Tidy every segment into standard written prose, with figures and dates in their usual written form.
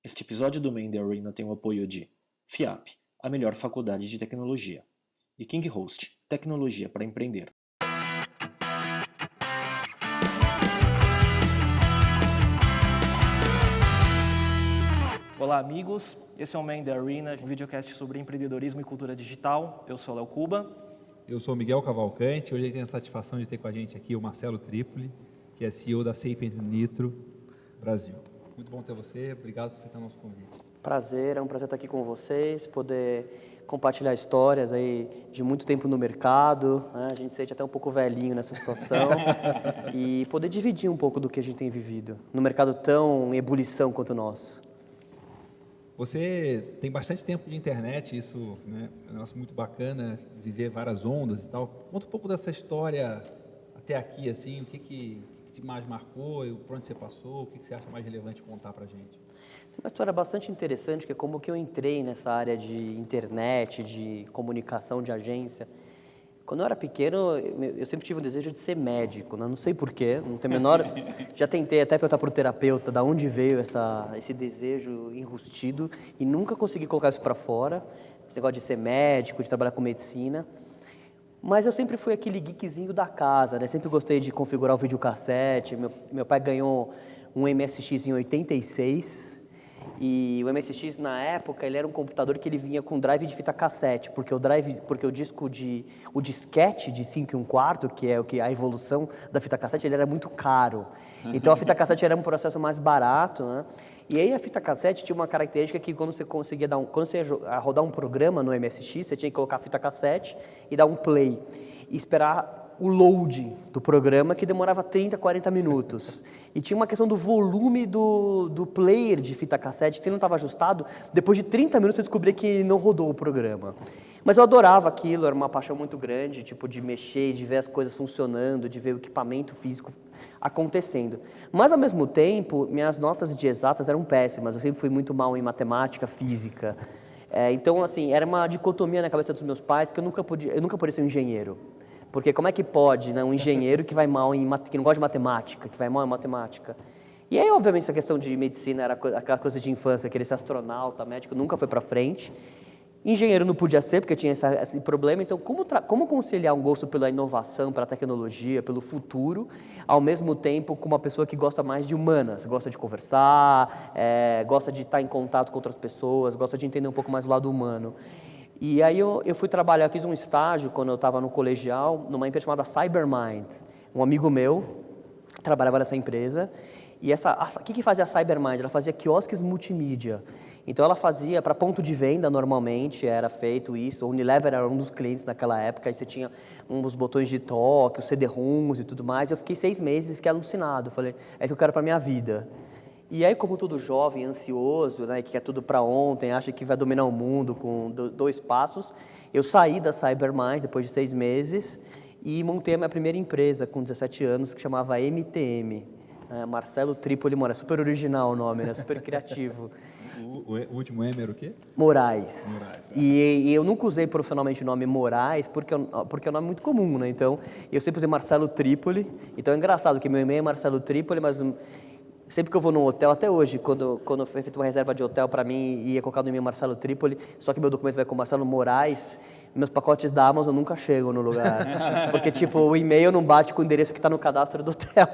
Este episódio do Man the Arena tem o apoio de FIAP, a melhor faculdade de tecnologia, e KingHost, tecnologia para empreender. Olá, amigos. Esse é o Man the Arena, um videocast sobre empreendedorismo e cultura digital. Eu sou o Léo Cuba. Eu sou o Miguel Cavalcante. Hoje a gente tem a satisfação de ter com a gente aqui o Marcelo Tripoli, que é CEO da Sapient Nitro Brasil. Muito bom ter você. Obrigado por aceitar o nosso convite. Prazer, é um prazer estar aqui com vocês, poder compartilhar histórias aí de muito tempo no mercado, né? A gente se sente até um pouco velhinho nessa situação e poder dividir um pouco do que a gente tem vivido no mercado tão em ebulição quanto o nosso. Você tem bastante tempo de internet, isso, né, é um negócio muito bacana, viver várias ondas e tal. Conta um pouco dessa história até aqui, assim, o que te mais marcou, por onde você passou, o que você acha mais relevante contar pra gente? Tem uma história bastante interessante, que é como que eu entrei nessa área de internet, de comunicação, de agência. Quando eu era pequeno, eu sempre tive o desejo de ser médico, né? Não sei porquê, não tenho a menor... Já tentei até perguntar para o terapeuta de onde veio esse desejo enrustido e nunca consegui colocar isso para fora, esse negócio de ser médico, de trabalhar com medicina. Mas eu sempre fui aquele geekzinho da casa, né? Sempre gostei de configurar o videocassete. Meu pai ganhou um MSX em 86, e o MSX na época ele era um computador que ele vinha com drive de fita cassete, porque o disquete de 5 1/4, que é a evolução da fita cassete, ele era muito caro. Então a fita cassete era um processo mais barato, né? E aí a fita cassete tinha uma característica que quando você conseguia quando você ia rodar um programa no MSX, você tinha que colocar a fita cassete e dar um play e esperar o load do programa, que demorava 30, 40 minutos. E tinha uma questão do volume do player de fita cassete, que não estava ajustado. Depois de 30 minutos eu descobri que não rodou o programa. Mas eu adorava aquilo, era uma paixão muito grande, tipo, de mexer, de ver as coisas funcionando, de ver o equipamento físico acontecendo. Mas, ao mesmo tempo, minhas notas de exatas eram péssimas. Eu sempre fui muito mal em matemática, física. Então, assim, era uma dicotomia na cabeça dos meus pais que eu nunca podia ser um engenheiro. Porque como é que pode, né, um engenheiro que vai mal que não gosta de matemática, que vai mal em matemática? E aí, obviamente, essa questão de medicina era aquela coisa de infância, querer ser astronauta, médico, nunca foi para frente. Engenheiro não podia ser, porque tinha esse problema. Então, como conciliar um gosto pela inovação, pela tecnologia, pelo futuro, ao mesmo tempo com uma pessoa que gosta mais de humanas, gosta de conversar, gosta de estar em contato com outras pessoas, gosta de entender um pouco mais o lado humano. E aí eu fui trabalhar, fiz um estágio quando eu estava no colegial, numa empresa chamada Cybermind. Um amigo meu trabalhava nessa empresa. E o que fazia a Cybermind? Ela fazia quiosques multimídia. Então ela fazia para ponto de venda, normalmente era feito isso. O Unilever era um dos clientes naquela época. Aí você tinha uns botões de toque, os CD-ROMs e tudo mais. Eu fiquei 6 meses e fiquei alucinado. Falei, é isso que eu quero para minha vida. E aí, como todo jovem, ansioso, né, que quer tudo para ontem, acha que vai dominar o mundo com 2 passos, eu saí da Cybermind depois de 6 meses e montei a minha primeira empresa com 17 anos, que chamava MTM. Marcelo Tripoli Moraes. Super original o nome, né? Super criativo. O último M era o quê? Moraes. E eu nunca usei profissionalmente o nome Moraes, porque é um nome muito comum, né? Então, eu sempre usei Marcelo Tripoli. Então, é engraçado que meu e-mail é Marcelo Tripoli, mas... Sempre que eu vou num hotel, até hoje, quando eu fiz uma reserva de hotel para mim, ia colocar no e-mail Marcelo Tripoli, só que meu documento vai com Marcelo Moraes, meus pacotes da Amazon nunca chegam no lugar. Porque, tipo, o e-mail não bate com o endereço que está no cadastro do hotel.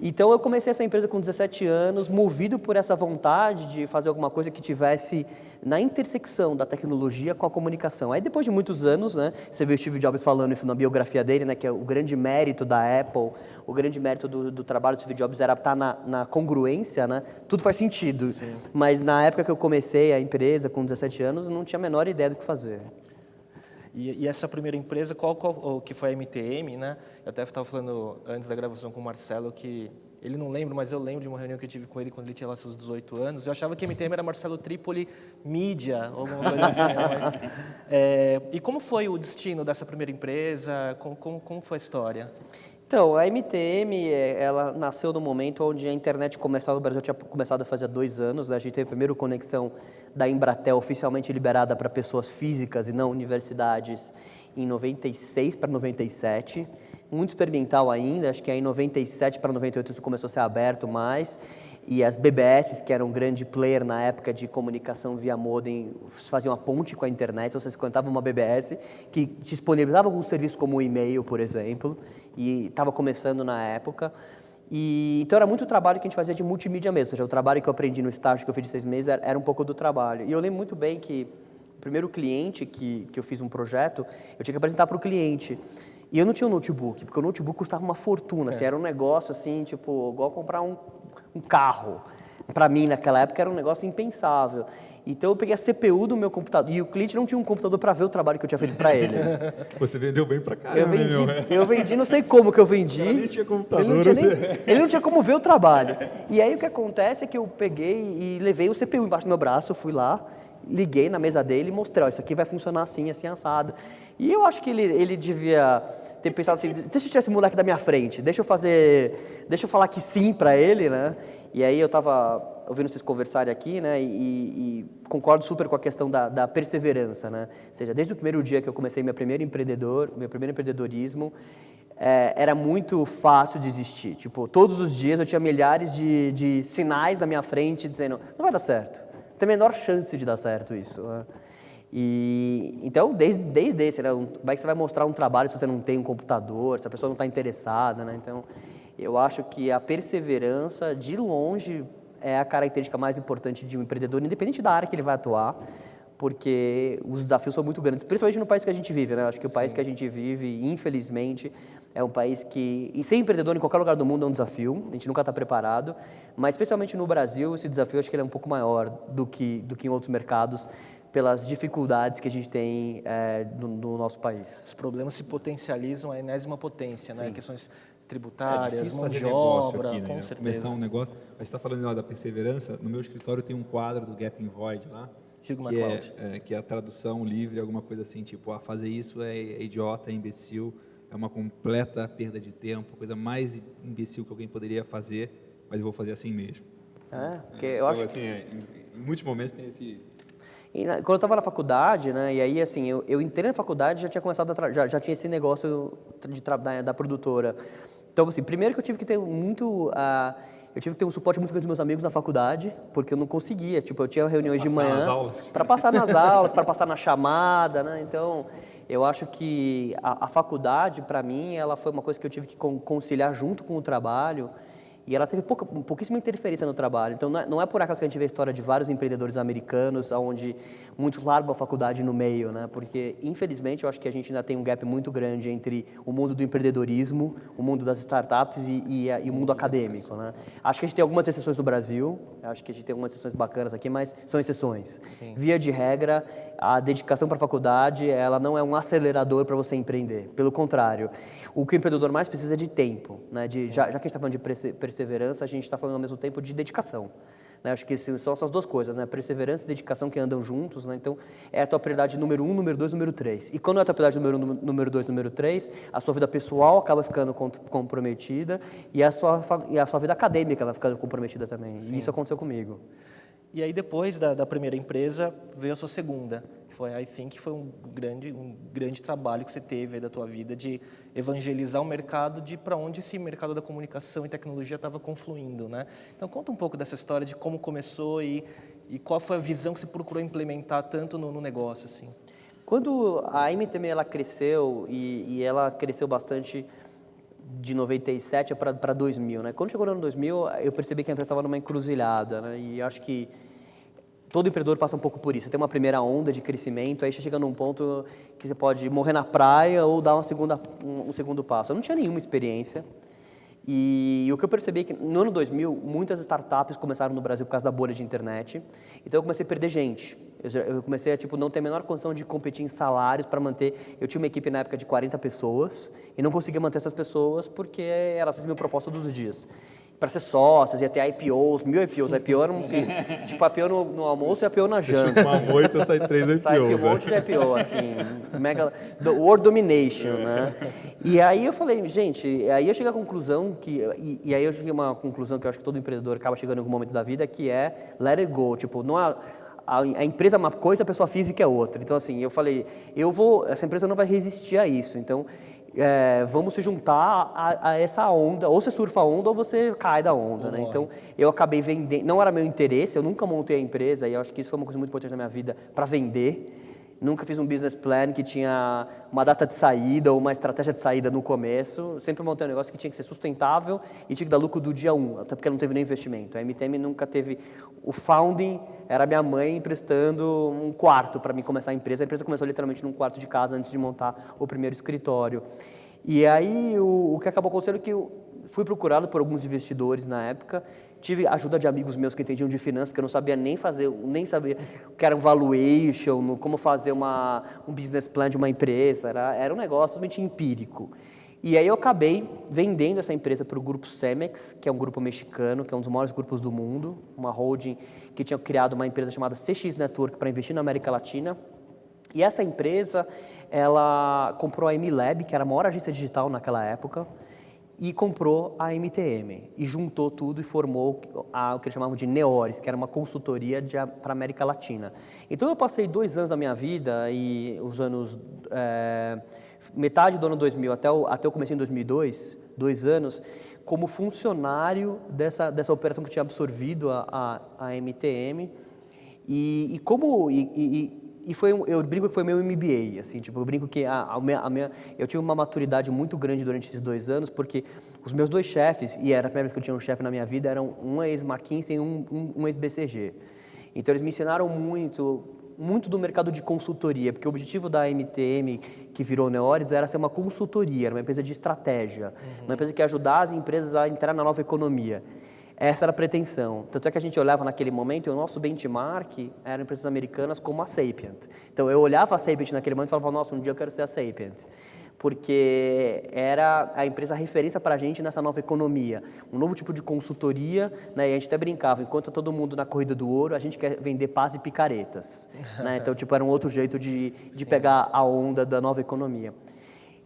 Então, eu comecei essa empresa com 17 anos, movido por essa vontade de fazer alguma coisa que tivesse na intersecção da tecnologia com a comunicação. Aí, depois de muitos anos, né, você vê o Steve Jobs falando isso na biografia dele, né, que é o grande mérito da Apple, o grande mérito do trabalho do Steve Jobs era estar na congruência, né? Tudo faz sentido. Sim. Mas na época que eu comecei a empresa, com 17 anos, não tinha a menor ideia do que fazer. E essa primeira empresa, qual que foi a MTM, né? Eu até estava falando antes da gravação com o Marcelo que ele não lembra, mas eu lembro de uma reunião que eu tive com ele quando ele tinha lá seus 18 anos. Eu achava que a MTM era Marcelo Tripoli Mídia, alguma coisa assim. E como foi o destino dessa primeira empresa? Como foi a história? Então, a MTM, ela nasceu no momento onde a internet comercial no Brasil tinha começado a fazer há 2 anos. Né? A gente teve a primeira conexão da Embratel oficialmente liberada para pessoas físicas e não universidades em 96 para 97. Muito experimental ainda, acho que aí em 97 para 98 isso começou a ser aberto mais. e as BBS, que eram um grande player na época de comunicação via modem, faziam a ponte com a internet, então você conectava uma BBS que disponibilizava algum serviço como o e-mail, por exemplo, e estava começando na época. Então era muito trabalho que a gente fazia de multimídia mesmo, ou seja, o trabalho que eu aprendi no estágio que eu fiz de 6 meses era um pouco do trabalho. E eu lembro muito bem que o primeiro cliente que eu fiz um projeto, eu tinha que apresentar para o cliente. E eu não tinha um notebook, porque o notebook custava uma fortuna, assim, era um negócio assim, tipo, igual comprar um carro. Para mim, naquela época, era um negócio impensável. Então eu peguei a CPU do meu computador, e o cliente não tinha um computador para ver o trabalho que eu tinha feito para ele. Você vendeu bem pra caramba, meu. Eu vendi, não sei como que eu vendi. Ele nem tinha computador. Ele não tinha como ver o trabalho. E aí o que acontece é que eu peguei e levei o CPU embaixo do meu braço, fui lá, liguei na mesa dele e mostrei, ó, isso aqui vai funcionar assim, assim, assado. E eu acho que ele devia ter pensado assim, deixa eu tirar esse moleque da minha frente, deixa eu falar que sim para ele, né? E aí eu estava ouvindo vocês conversarem aqui, né? E concordo super com a questão da perseverança, né? Ou seja, desde o primeiro dia que eu comecei meu primeiro empreendedorismo, era muito fácil desistir. Tipo, todos os dias eu tinha milhares de sinais na minha frente dizendo, não vai dar certo. Tem a menor chance de dar certo isso, né? Então, desde esse, né, como é que você vai mostrar um trabalho se você não tem um computador, se a pessoa não está interessada, né? Então, eu acho que a perseverança, de longe, é a característica mais importante de um empreendedor, independente da área que ele vai atuar, porque os desafios são muito grandes, principalmente no país que a gente vive, né? Acho que o país que a gente vive, infelizmente, é um país que... E ser empreendedor em qualquer lugar do mundo é um desafio, a gente nunca está preparado, mas especialmente no Brasil, esse desafio acho que ele é um pouco maior do que em outros mercados, pelas dificuldades que a gente tem no nosso país. Os problemas se potencializam à enésima potência, né? Questões tributárias, difícil mão fazer de negócio obra, aqui, né? com certeza. Começar um negócio. Mas você está falando da perseverança. No meu escritório tem um quadro do Gap in Void lá, Hugh que MacLeod. que é a tradução livre, alguma coisa assim, tipo, fazer isso é idiota, é imbecil, é uma completa perda de tempo, coisa mais imbecil que alguém poderia fazer, mas eu vou fazer assim mesmo. Porque eu acho assim, em muitos momentos tem esse... Quando eu estava na faculdade, né, e aí assim, eu entrei na faculdade e já tinha começado já tinha esse negócio da produtora. Então, assim, primeiro que eu tive que ter eu tive que ter um suporte muito grande dos meus amigos na faculdade, porque eu não conseguia, tipo, eu tinha reuniões de manhã para passar nas aulas, para passar na chamada, né? Então, eu acho que a faculdade, para mim, ela foi uma coisa que eu tive que conciliar junto com o trabalho. E ela teve pouquíssima interferência no trabalho. Então, não é por acaso que a gente vê a história de vários empreendedores americanos, onde muitos largam a faculdade no meio, né? Porque, infelizmente, eu acho que a gente ainda tem um gap muito grande entre o mundo do empreendedorismo, o mundo das startups e o mundo acadêmico, né? Acho que a gente tem algumas exceções no Brasil, acho que a gente tem algumas exceções bacanas aqui, mas são exceções. Sim. Via de regra, a dedicação para a faculdade, ela não é um acelerador para você empreender. Pelo contrário, o que o empreendedor mais precisa é de tempo, né? Já que a gente está falando de perseverança, a gente está falando ao mesmo tempo de dedicação. Né? Acho que são essas duas coisas, né? Perseverança e dedicação que andam juntos, né? Então, é a tua prioridade número 1, número 2, número 3. E quando é a tua prioridade número 2, número 3, a sua vida pessoal acaba ficando comprometida e a sua vida acadêmica vai ficando comprometida também. Sim. E isso aconteceu comigo. E aí, depois da primeira empresa, veio a sua segunda, que foi a iThink, que foi um grande trabalho que você teve aí da tua vida de evangelizar o mercado de para onde esse mercado da comunicação e tecnologia estava confluindo, né? Então, conta um pouco dessa história de como começou e qual foi a visão que você procurou implementar tanto no negócio, assim. Quando a MTM ela cresceu, e ela cresceu bastante de 97 para 2000, né? Quando chegou no ano 2000, eu percebi que a empresa estava numa encruzilhada, né? E acho que todo empreendedor passa um pouco por isso. Você tem uma primeira onda de crescimento, aí você chega num ponto que você pode morrer na praia ou dar um segundo passo. Eu não tinha nenhuma experiência. E o que eu percebi é que no ano 2000, muitas startups começaram no Brasil por causa da bolha de internet. Então eu comecei a perder gente. Eu comecei a não ter a menor condição de competir em salários para manter... Eu tinha uma equipe na época de 40 pessoas e não conseguia manter essas pessoas porque elas faziam proposta todos os dias. Para ser sócios, ia ter IPOs, 1000 IPOs. IPO era IPO no almoço e IPO na janta. Uma moita, sai 3 IPOs. Sai um monte de IPO, assim, world domination, né? E aí eu falei, gente, aí eu cheguei à conclusão e aí eu cheguei a uma conclusão que eu acho que todo empreendedor acaba chegando em algum momento da vida, que é let it go, não há... A empresa é uma coisa, a pessoa física é outra. Então, assim, eu falei, essa empresa não vai resistir a isso. Então, vamos se juntar a essa onda, ou você surfa a onda ou você cai da onda, né? Então, eu acabei vendendo, não era meu interesse, eu nunca montei a empresa, e eu acho que isso foi uma coisa muito importante na minha vida, para vender. Nunca fiz um business plan que tinha uma data de saída ou uma estratégia de saída no começo. Sempre montei um negócio que tinha que ser sustentável e tinha que dar lucro do dia 1, até porque não teve nem investimento. A MTM nunca teve... O founding era minha mãe emprestando um quarto para mim começar a empresa. A empresa começou literalmente num quarto de casa antes de montar o primeiro escritório. E aí o que acabou acontecendo é que eu fui procurado por alguns investidores na época. Tive ajuda de amigos meus que entendiam de finanças, porque eu não sabia nem sabia o que era um valuation, como fazer um business plan de uma empresa, era um negócio totalmente empírico. E aí eu acabei vendendo essa empresa para o grupo Cemex, que é um grupo mexicano, que é um dos maiores grupos do mundo, uma holding que tinha criado uma empresa chamada CX Network para investir na América Latina. E essa empresa, ela comprou a MLab, que era a maior agência digital naquela época, e comprou a MTM, e juntou tudo e formou o que eles chamavam de Neores, que era uma consultoria para a América Latina. Então eu passei 2 anos da minha vida, e os anos, metade do ano 2000 até o começo em 2002, 2 anos, como funcionário dessa operação que tinha absorvido a MTM, eu brinco que foi meu MBA, assim, tipo, eu brinco que eu tive uma maturidade muito grande durante esses 2 anos, porque os meus 2 chefes, e era a primeira vez que eu tinha um chefe na minha vida, eram um ex-McKinsey e um ex-BCG. Então eles me ensinaram muito do mercado de consultoria, porque o objetivo da MTM, que virou Neores, era ser uma consultoria, era uma empresa de estratégia, uma empresa que ia ajudar as empresas a entrar na nova economia. Essa era a pretensão. Tanto é que a gente olhava naquele momento, e o nosso benchmark eram empresas americanas como a Sapient. Então eu olhava a Sapient naquele momento e falava, nossa, um dia eu quero ser a Sapient. Porque era a empresa referência para a gente nessa nova economia. Um novo tipo de consultoria, né? E a gente até brincava, enquanto todo mundo na corrida do ouro, a gente quer vender paz e picaretas. Né? Então, tipo, era um outro jeito de pegar a onda da nova economia.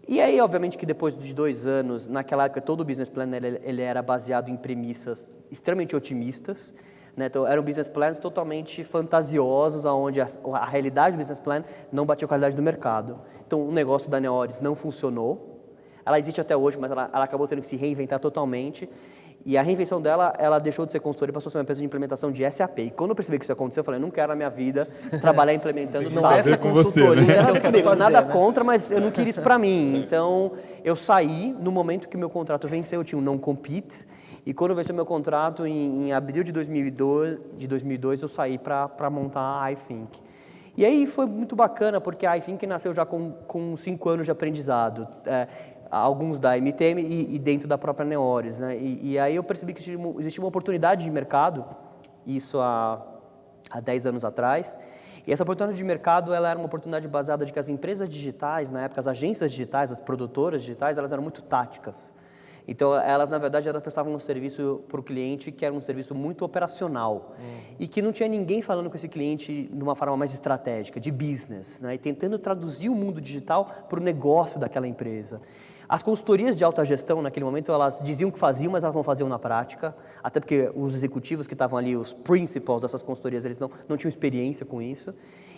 E aí, obviamente, que depois de 2 anos, naquela época, todo o business plan ele era baseado em premissas extremamente otimistas, né? Então, eram business plans totalmente fantasiosos, onde a realidade do business plan não batia com a realidade do mercado. Então, o negócio da Neores não funcionou. Ela existe até hoje, mas ela acabou tendo que se reinventar totalmente. E a reinvenção dela, ela deixou de ser consultoria e passou a ser uma empresa de implementação de SAP. E quando eu percebi que isso aconteceu, eu falei, não quero na minha vida trabalhar implementando SAP. Não é essa consultoria Você, né? que eu quero fazer, nada né? contra, mas eu não queria isso para mim. Então, eu saí no momento que o meu contrato venceu, eu tinha um non-compete. E quando venceu meu contrato, em abril de 2002 eu saí para montar a iThink. E aí foi muito bacana, porque a iThink nasceu já com 5 anos de aprendizado. Alguns da MTM e dentro da própria Neores, né? E aí eu percebi que existia uma oportunidade de mercado, isso há 10 anos atrás, e essa oportunidade de mercado, ela era uma oportunidade baseada de que as empresas digitais, na época as agências digitais, as produtoras digitais, elas eram muito táticas. Então, elas, na verdade, elas prestavam um serviço para o cliente que era um serviço muito operacional e que não tinha ninguém falando com esse cliente de uma forma mais estratégica, de business, né? E tentando traduzir o mundo digital para o negócio daquela empresa. As consultorias de alta gestão, naquele momento, elas diziam que faziam, mas elas não faziam na prática, até porque os executivos que estavam ali, os principals dessas consultorias, eles não tinham experiência com isso.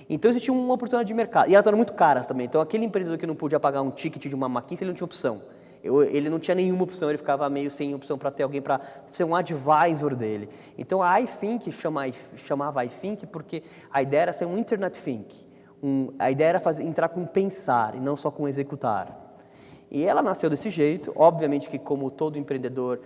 Então, existia uma oportunidade de mercado. E elas eram muito caras também. Então, aquele empreendedor que não podia pagar um ticket de uma McKinsey, ele não tinha opção. Ele não tinha nenhuma opção, ele ficava meio sem opção para ter alguém para ser um advisor dele. Então, a iThink chamava iThink porque a ideia era ser um Internet Think. A ideia era entrar com pensar e não só com executar. E ela nasceu desse jeito. Obviamente que, como todo empreendedor,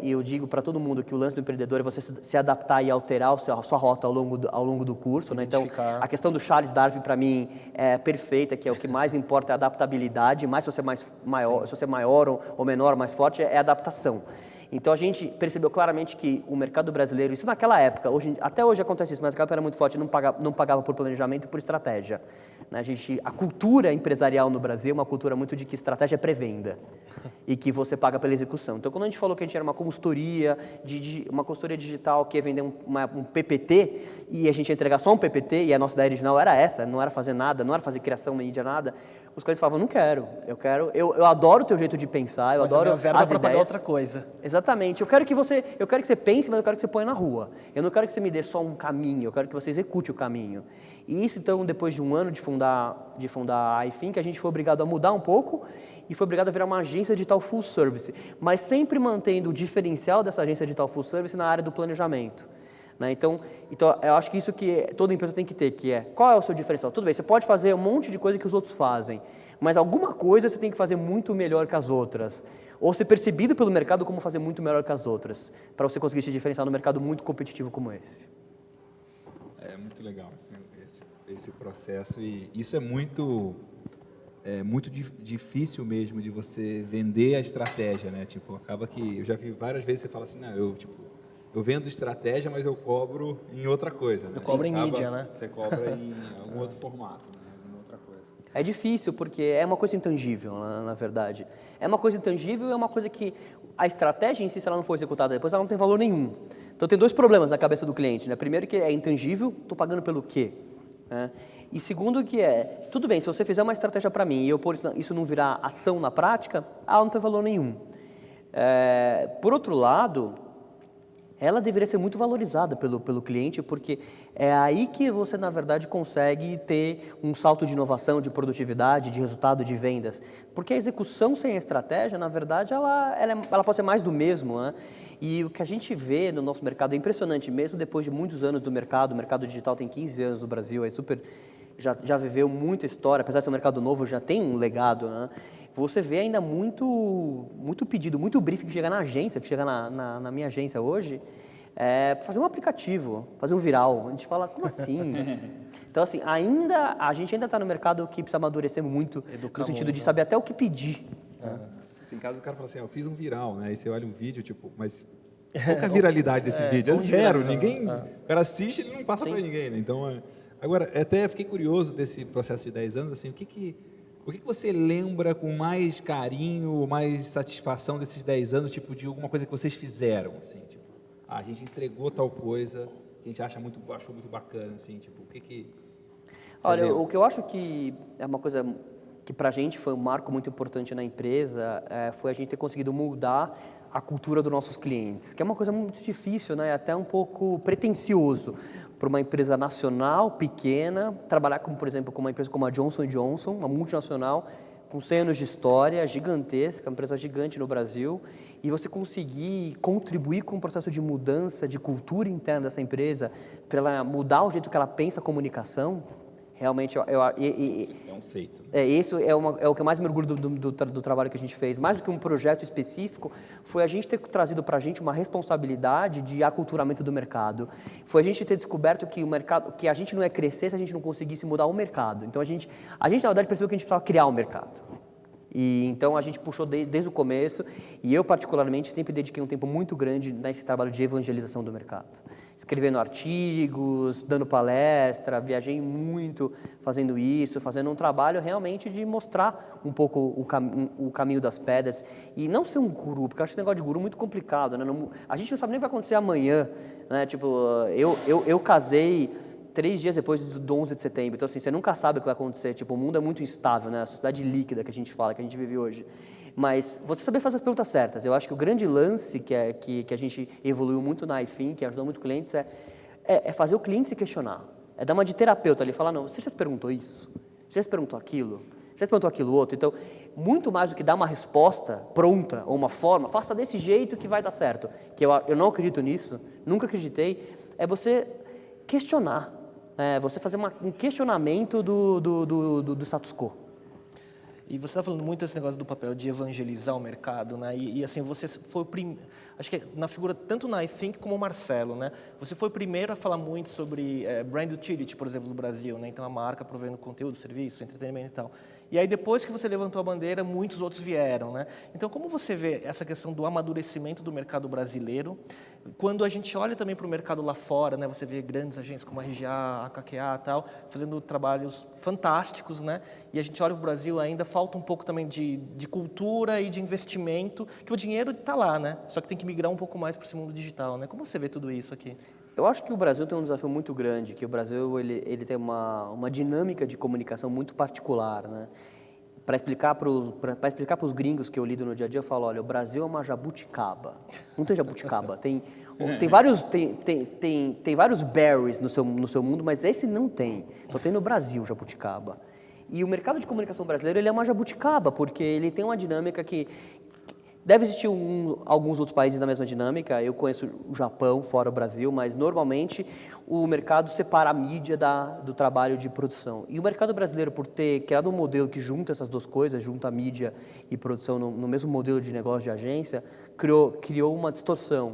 e eu digo para todo mundo que o lance do empreendedor é você se adaptar e alterar a sua rota ao longo do curso, né? Então, a questão do Charles Darwin, para mim, é perfeita, que é o que mais importa é a adaptabilidade, mais se você é maior ou menor, mais forte, é a adaptação. Então, a gente percebeu claramente que o mercado brasileiro, isso naquela época, até hoje acontece isso, mas naquela época era muito forte, não pagava por planejamento e por estratégia. Né? A cultura empresarial no Brasil é uma cultura muito de que estratégia é pré-venda e que você paga pela execução. Então, quando a gente falou que a gente era uma consultoria digital que ia vender um PPT e a gente ia entregar só um PPT, e a nossa ideia original era essa, não era fazer nada, não era fazer criação mídia, nada, os clientes falavam, não quero, eu adoro o teu jeito de pensar, eu Mas adoro a minha verba é as para pagar ideias. outra coisa. Exatamente, eu quero que você pense, mas eu quero que você ponha na rua. Eu não quero que você me dê só um caminho, eu quero que você execute o caminho. E isso, então, depois de um ano de fundar a iThink, a gente foi obrigado a mudar um pouco e foi obrigado a virar uma agência digital full service, mas sempre mantendo o diferencial dessa agência digital full service na área do planejamento. Né? Então, eu acho que isso que toda empresa tem que ter, que é, qual é o seu diferencial? Tudo bem, você pode fazer um monte de coisa que os outros fazem, mas alguma coisa você tem que fazer muito melhor que as outras, ou ser percebido pelo mercado como fazer muito melhor que as outras, para você conseguir se diferenciar num mercado muito competitivo como esse. É muito legal esse processo, e isso é muito difícil mesmo de você vender a estratégia, né? Tipo, acaba que eu já vi várias vezes você fala assim, não, eu vendo estratégia, mas eu cobro em outra coisa. Né? Eu cobro em mídia, né? Você cobra em algum outro formato, né? Em outra coisa. É difícil, porque é uma coisa intangível, na verdade. É uma coisa intangível e é uma coisa que a estratégia em si, se ela não for executada depois, ela não tem valor nenhum. Então, tem dois problemas na cabeça do cliente, né? Primeiro, que é intangível, estou pagando pelo quê? Né? E segundo, que tudo bem, se você fizer uma estratégia para mim e eu pôr isso não virar ação na prática, ela não tem valor nenhum. Por outro lado, ela deveria ser muito valorizada pelo cliente, porque é aí que você, na verdade, consegue ter um salto de inovação, de produtividade, de resultado de vendas. Porque a execução sem a estratégia, na verdade, ela pode ser mais do mesmo, né? E o que a gente vê no nosso mercado é impressionante, mesmo depois de muitos anos do mercado. O mercado digital tem 15 anos no Brasil, já viveu muita história, apesar de ser um mercado novo, já tem um legado, né? Você vê ainda muito pedido, muito briefing que chega na agência, que chega na minha agência hoje, fazer um aplicativo, fazer um viral. A gente fala, como assim? Então, assim, a gente ainda está no mercado que precisa amadurecer muito, no sentido de saber até o que pedir. Tem caso o cara fala assim, eu fiz um viral, né? Aí você olha um vídeo, tipo, mas qual que é a viralidade desse vídeo? É zero, ninguém... O cara assiste, ele não passa para ninguém, né? Então, agora, até fiquei curioso desse processo de 10 anos, assim, o que você lembra com mais carinho, mais satisfação desses 10 anos, tipo, de alguma coisa que vocês fizeram, assim, tipo, a gente entregou tal coisa que a gente achou muito bacana, assim, tipo, o que Olha, lembra? o que eu acho que é uma coisa que para a gente foi um marco muito importante na empresa, foi a gente ter conseguido mudar a cultura dos nossos clientes, que é uma coisa muito difícil, né? Até um pouco pretensioso para uma empresa nacional, pequena, trabalhar, por exemplo, com uma empresa como a Johnson & Johnson, uma multinacional, com 100 anos de história, gigantesca, uma empresa gigante no Brasil, e você conseguir contribuir com o processo de mudança de cultura interna dessa empresa, para ela mudar o jeito que ela pensa a comunicação, realmente É um feito. Isso é o que eu mais me orgulho do trabalho que a gente fez. Mais do que um projeto específico, foi a gente ter trazido para a gente uma responsabilidade de aculturamento do mercado. Foi a gente ter descoberto que o mercado, que a gente não ia crescer se a gente não conseguisse mudar o mercado. Então a gente na verdade percebeu que a gente precisava criar o mercado. E então a gente puxou desde o começo, e eu particularmente sempre dediquei um tempo muito grande nesse trabalho de evangelização do mercado. Escrevendo artigos, dando palestra, viajei muito fazendo isso, fazendo um trabalho realmente de mostrar um pouco o caminho das pedras. E não ser um guru, porque eu acho esse negócio de guru muito complicado, né? A gente não sabe nem o que vai acontecer amanhã, né? Tipo, eu casei 3 dias depois do 11 de setembro. Então, assim, você nunca sabe o que vai acontecer. Tipo, o mundo é muito instável, né? A sociedade líquida que a gente fala, que a gente vive hoje. Mas você saber fazer as perguntas certas. Eu acho que o grande lance que a gente evoluiu muito na iFin, que ajudou muitos clientes, é fazer o cliente se questionar. É dar uma de terapeuta ali, falar, não, você já se perguntou isso? Você já se perguntou aquilo? Você já se perguntou aquilo outro? Então, muito mais do que dar uma resposta pronta ou uma forma, faça desse jeito que vai dar certo. Que eu não acredito nisso, nunca acreditei. É você questionar. Você fazer um questionamento do status quo. E você está falando muito desse negócio do papel de evangelizar o mercado, né? E assim, você foi o primeiro, acho que na figura, tanto na iThink como o Marcelo, né? Você foi o primeiro a falar muito sobre brand utility, por exemplo, no Brasil, né? Então, a marca provendo conteúdo, serviço, entretenimento e tal. E aí, depois que você levantou a bandeira, muitos outros vieram, né? Então, como você vê essa questão do amadurecimento do mercado brasileiro, quando a gente olha também para o mercado lá fora, né? Você vê grandes agências como a RGA, a KKA e tal, fazendo trabalhos fantásticos, né? E a gente olha para o Brasil, ainda falta um pouco também de cultura e de investimento, que o dinheiro está lá, né? Só que tem que migrar um pouco mais para esse mundo digital, né? Como você vê tudo isso aqui? Eu acho que o Brasil tem um desafio muito grande, que o Brasil ele tem uma dinâmica de comunicação muito particular, né? para explicar para os gringos que eu lido no dia a dia, eu falo, olha, o Brasil é uma jabuticaba. Não tem jabuticaba, tem vários berries no seu mundo, mas esse não tem. Só tem no Brasil jabuticaba. E o mercado de comunicação brasileiro, ele é uma jabuticaba, porque ele tem uma dinâmica que deve existir alguns outros países na mesma dinâmica. Eu conheço o Japão, fora o Brasil, mas normalmente o mercado separa a mídia do trabalho de produção. E o mercado brasileiro, por ter criado um modelo que junta essas duas coisas, junta a mídia e produção no mesmo modelo de negócio de agência, criou uma distorção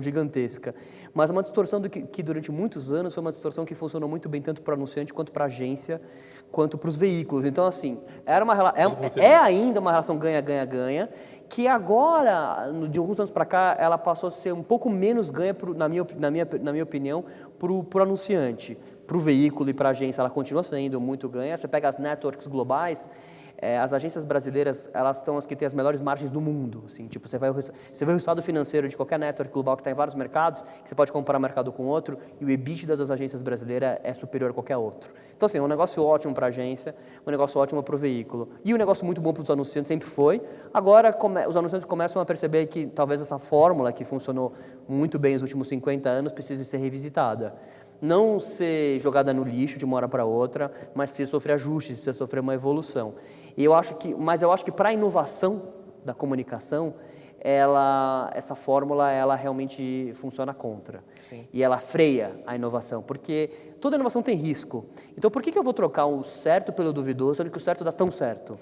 gigantesca. Mas uma distorção que durante muitos anos foi uma distorção que funcionou muito bem tanto para o anunciante quanto para a agência, quanto para os veículos. Então, assim, é ainda uma relação ganha-ganha-ganha, que agora, de alguns anos para cá, ela passou a ser um pouco menos ganha, na minha opinião, para o anunciante. Para o veículo e para a agência, ela continua sendo muito ganha. Você pega as networks globais, as agências brasileiras, elas estão as que têm as melhores margens do mundo. Assim, tipo, você vê o resultado financeiro de qualquer network global que está em vários mercados, que você pode comparar um mercado com outro, e o EBITDA das agências brasileiras é superior a qualquer outro. Então, assim, é um negócio ótimo para a agência, um negócio ótimo para o veículo. E um negócio muito bom para os anunciantes sempre foi. Agora, os anunciantes começam a perceber que talvez essa fórmula, que funcionou muito bem nos últimos 50 anos, precise ser revisitada. Não ser jogada no lixo de uma hora para outra, mas precisa sofrer ajustes, precisa sofrer uma evolução. Mas eu acho que para a inovação da comunicação, essa fórmula ela realmente funciona contra. Sim. E ela freia a inovação, porque toda inovação tem risco. Então, por que eu vou trocar o certo pelo duvidoso, sendo que o certo dá tão certo?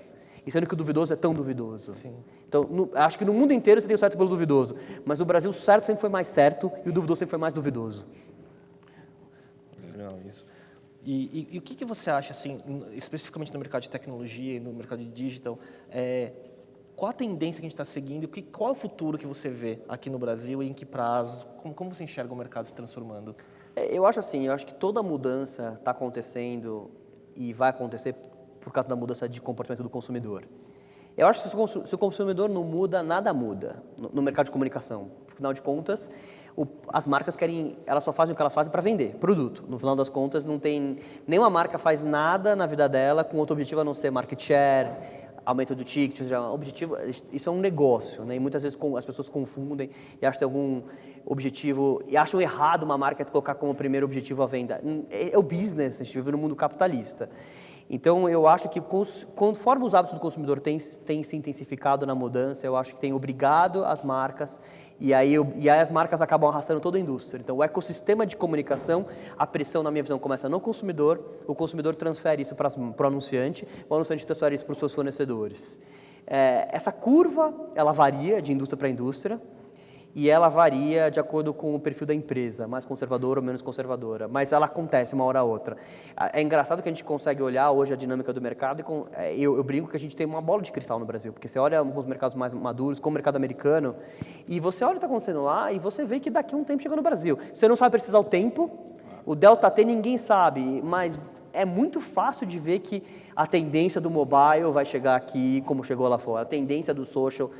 E sendo que o duvidoso é tão duvidoso? Sim. Então, acho que no mundo inteiro você tem o certo pelo duvidoso, mas no Brasil o certo sempre foi mais certo e o duvidoso sempre foi mais duvidoso. Legal isso. E o que você acha, assim, especificamente no mercado de tecnologia e no mercado de digital, qual a tendência que a gente está seguindo, qual é o futuro que você vê aqui no Brasil e em que prazo? Como você enxerga o mercado se transformando? Eu acho que toda mudança está acontecendo e vai acontecer por causa da mudança de comportamento do consumidor. Eu acho que se o consumidor não muda, nada muda no mercado de comunicação. Afinal de contas, as marcas elas só fazem o que elas fazem para vender produto. No final das contas, nenhuma marca faz nada na vida dela com outro objetivo a não ser market share, aumento do ticket. Isso é um negócio, né? E muitas vezes as pessoas confundem e acham que tem algum objetivo, e acham errado uma marca colocar como primeiro objetivo a venda. É o business, a gente vive no mundo capitalista. Então, eu acho que conforme os hábitos do consumidor têm se intensificado na mudança, eu acho que tem obrigado as marcas, e aí as marcas acabam arrastando toda a indústria. Então, o ecossistema de comunicação, a pressão, na minha visão, começa no consumidor, o consumidor transfere isso para o anunciante transfere isso para os seus fornecedores. Essa curva, ela varia de indústria para indústria, e ela varia de acordo com o perfil da empresa, mais conservadora ou menos conservadora, mas ela acontece uma hora a outra. É engraçado que a gente consegue olhar hoje a dinâmica do mercado e eu brinco que a gente tem uma bola de cristal no Brasil, porque você olha alguns mercados mais maduros, como o mercado americano, e você olha o que está acontecendo lá e você vê que daqui a um tempo chega no Brasil. Você não sabe precisar o tempo, o delta T ninguém sabe, mas é muito fácil de ver que a tendência do mobile vai chegar aqui como chegou lá fora, a tendência do social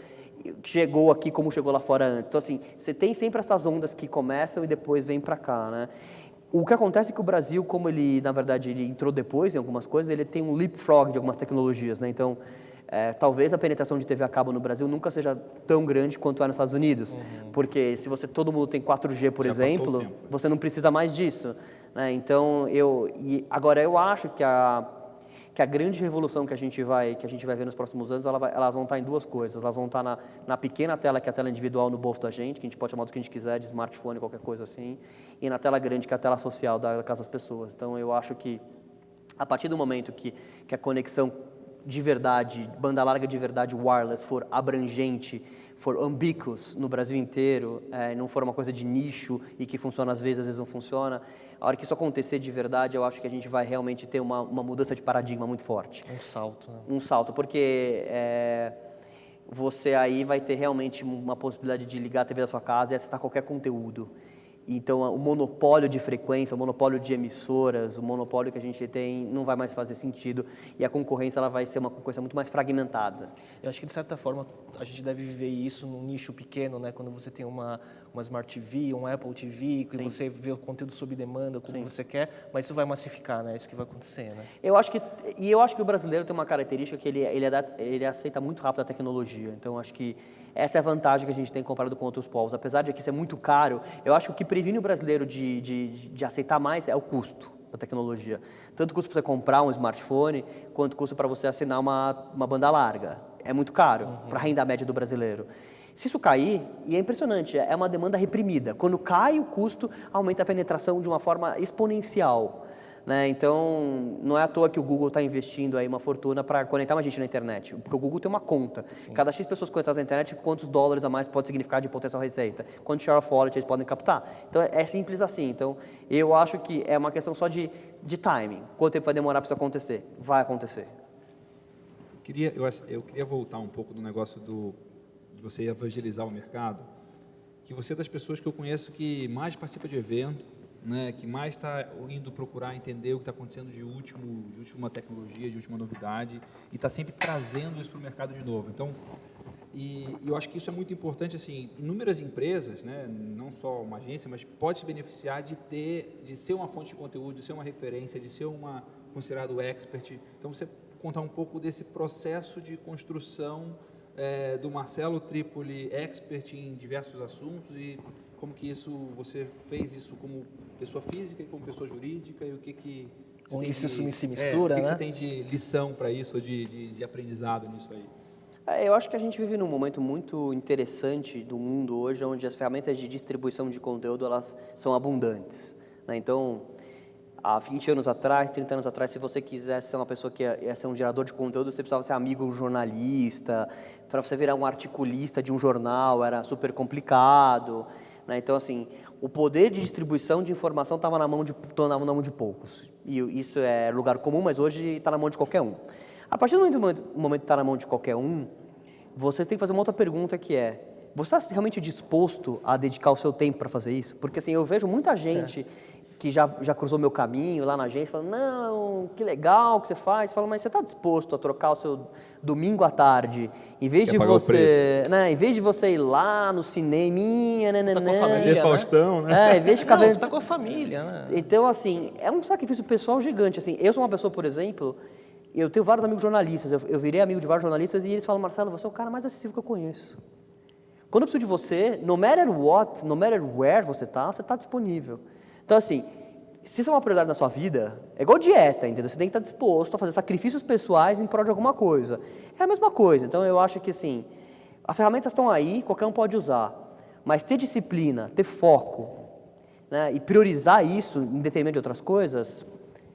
chegou aqui como chegou lá fora antes. Então, assim, você tem sempre essas ondas que começam e depois vêm para cá, né? O que acontece é que o Brasil, como ele, na verdade, ele entrou depois em algumas coisas, ele tem um leapfrog de algumas tecnologias, né? Então, talvez a penetração de TV a cabo no Brasil nunca seja tão grande quanto é nos Estados Unidos, porque se todo mundo tem 4G, por exemplo, você não precisa mais disso, né? Então, agora eu acho que a grande revolução que a gente vai ver nos próximos anos, elas vão estar em duas coisas. Elas vão estar na pequena tela, que é a tela individual no bolso da gente, que a gente pode chamar do que a gente quiser, de smartphone, qualquer coisa assim, e na tela grande, que é a tela social da casa das pessoas. Então, eu acho que, a partir do momento que a conexão de verdade, banda larga de verdade, wireless, for abrangente, for ubiquitous no Brasil inteiro, não for uma coisa de nicho e que funciona às vezes não funciona, a hora que isso acontecer de verdade, eu acho que a gente vai realmente ter uma mudança de paradigma muito forte. Um salto, né? Um salto, porque você aí vai ter realmente uma possibilidade de ligar a TV da sua casa e acessar qualquer conteúdo. Então, o monopólio de frequência, o monopólio de emissoras, o monopólio que a gente tem não vai mais fazer sentido e a concorrência ela vai ser uma concorrência muito mais fragmentada. Eu acho que, de certa forma, a gente deve viver isso num nicho pequeno, né? Quando você tem uma Smart TV, um Apple TV, que você vê o conteúdo sob demanda, como você quer, mas isso vai massificar, né? Isso que vai acontecer, né? Eu acho que o brasileiro tem uma característica que ele aceita muito rápido a tecnologia. Então, eu acho que essa é a vantagem que a gente tem comparado com outros povos. Apesar de aqui ser muito caro, eu acho que o que previne o brasileiro de aceitar mais é o custo da tecnologia. Tanto custo para você comprar um smartphone, quanto custo para você assinar uma banda larga. É muito caro para a renda média do brasileiro. Se isso cair, e é impressionante, é uma demanda reprimida. Quando cai o custo, aumenta a penetração de uma forma exponencial. Né? Então, não é à toa que o Google está investindo aí uma fortuna para conectar mais gente na internet, porque o Google tem uma conta. Sim. Cada X pessoas conectadas na internet, quantos dólares a mais pode significar de potencial receita? Quanto share of wallet eles podem captar? Então, é simples assim. Então, eu acho que é uma questão só de timing. Quanto tempo vai demorar para isso acontecer? Vai acontecer. Eu queria voltar um pouco do negócio de você evangelizar o mercado, que você é das pessoas que eu conheço que mais participa de evento, né, que mais está indo procurar entender o que está acontecendo de última tecnologia, de última novidade, e está sempre trazendo isso para o mercado de novo. Então, e eu acho que isso é muito importante, assim, inúmeras empresas, né, não só uma agência, mas pode se beneficiar de ser uma fonte de conteúdo, de ser uma referência, de ser considerado expert. Então, você contar um pouco desse processo de construção do Marcelo Tripoli, expert em diversos assuntos, e como que você fez isso como pessoa física e como pessoa jurídica, e o que onde isso se mistura, o que né? você tem de lição para isso, de aprendizado nisso aí? Eu acho que a gente vive num momento muito interessante do mundo hoje, onde as ferramentas de distribuição de conteúdo elas são abundantes. Né? Então, há 20 anos atrás, 30 anos atrás, se você quisesse ser uma pessoa que ia ser um gerador de conteúdo, você precisava ser amigo de um jornalista. Para você virar um articulista de um jornal era super complicado. Né? Então, assim, o poder de distribuição de informação estava na mão de poucos. E isso é lugar comum, mas hoje está na mão de qualquer um. A partir do momento que está na mão de qualquer um, você tem que fazer uma outra pergunta que é: você está realmente disposto a dedicar o seu tempo para fazer isso? Porque assim, eu vejo muita gente que já cruzou meu caminho lá na agência, falando, não, que legal que você faz. Fala, mas você está disposto a trocar o seu domingo à tarde, em vez de você ir lá no cineminha, Tá com a família, Faustão, né? Em vez de ficar vendo... tá com a família, né? Então, assim, é um sacrifício pessoal gigante. Assim, eu sou uma pessoa, por exemplo, eu tenho vários amigos jornalistas, eu virei amigo de vários jornalistas e eles falam, Marcelo, você é o cara mais acessível que eu conheço. Quando eu preciso de você, no matter what, no matter where você está disponível. Então, assim, se isso é uma prioridade na sua vida, é igual dieta, entendeu? Você tem que estar disposto a fazer sacrifícios pessoais em prol de alguma coisa. É a mesma coisa. Então, eu acho que, assim, as ferramentas estão aí, qualquer um pode usar. Mas ter disciplina, ter foco, né, e priorizar isso em detrimento de outras coisas,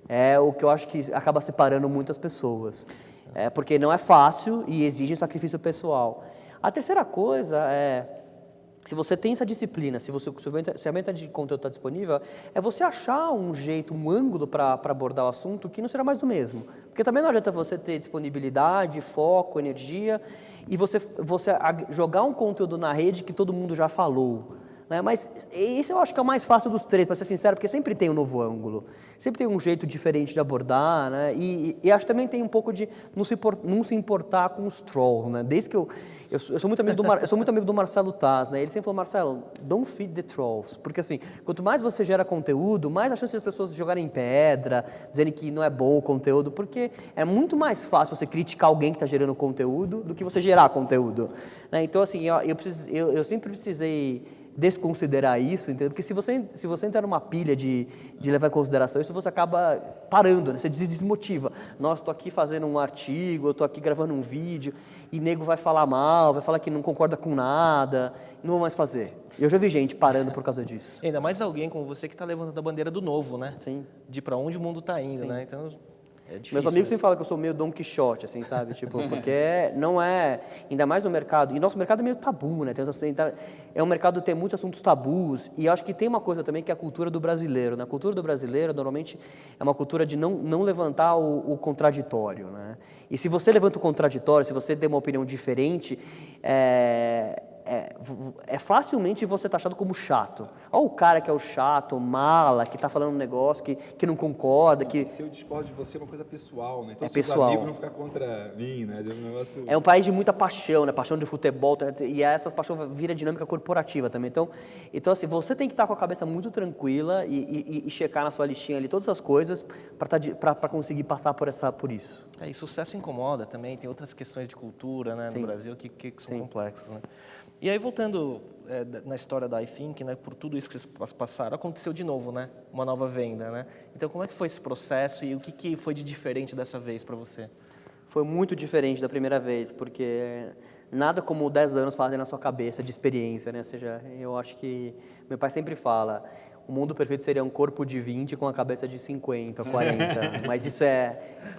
é o que eu acho que acaba separando muitas pessoas. Porque não é fácil e exige um sacrifício pessoal. A terceira coisa é... Se você tem essa disciplina, se a ferramenta de conteúdo está disponível, é você achar um jeito, um ângulo para abordar o assunto que não será mais do mesmo. Porque também não adianta você ter disponibilidade, foco, energia, e você jogar um conteúdo na rede que todo mundo já falou. Né? Mas esse eu acho que é o mais fácil dos três, para ser sincero, porque sempre tem um novo ângulo, sempre tem um jeito diferente de abordar, né? E acho que também tem um pouco de não se importar com os trolls, né? Desde que eu sou muito amigo do Marcelo Taz, né? Ele sempre falou, Marcelo, don't feed the trolls, porque assim, quanto mais você gera conteúdo, mais a chance das pessoas jogarem sempre dizendo que não é bom o conteúdo, porque é muito mais fácil você criticar alguém que está gerando conteúdo do que você gerar conteúdo, né? Então assim, eu sempre precisei desconsiderar isso, entendeu? Porque se você entrar numa pilha de levar em consideração isso, você acaba parando, né? Você desmotiva. Nossa, estou aqui fazendo um artigo, eu estou aqui gravando um vídeo, e nego vai falar mal, vai falar que não concorda com nada, não vou mais fazer. Eu já vi gente parando por causa disso. Ainda mais alguém como você que está levantando a bandeira do novo, né? Sim. De para onde o mundo está indo, né? Então... é difícil, Meus amigos sempre falam que eu sou meio Dom Quixote, assim, sabe? Tipo, porque não é... Ainda mais no mercado... E nosso mercado é meio tabu, né? É um mercado que tem muitos assuntos tabus. E acho que tem uma coisa também que é a cultura do brasileiro, né? A cultura do brasileiro, normalmente, é uma cultura de não levantar o contraditório, né? E se você levanta o contraditório, se você der uma opinião diferente, é facilmente você taxado como chato. Olha o cara que é o chato, mala, que está falando um negócio que não concorda. Se eu discordo de você é uma coisa pessoal, né? Então, É pessoal. amigos não ficam contra mim, né? É um negócio... É um país de muita paixão, né? Paixão de futebol, e essa paixão vira dinâmica corporativa também. Então assim, você tem que estar com a cabeça muito tranquila e checar na sua listinha ali todas as coisas para conseguir passar por isso. E sucesso incomoda também, tem outras questões de cultura, né, no Brasil que são complexas, né? E aí, voltando na história da iThink, né, por tudo isso que vocês passaram, aconteceu de novo, né? Uma nova venda, né? Então, como é que foi esse processo e o que foi de diferente dessa vez para você? Foi muito diferente da primeira vez, porque nada como 10 anos fazem na sua cabeça de experiência, né? Ou seja, eu acho que meu pai sempre fala, o mundo perfeito seria um corpo de 20 com a cabeça de 50, 40, mas isso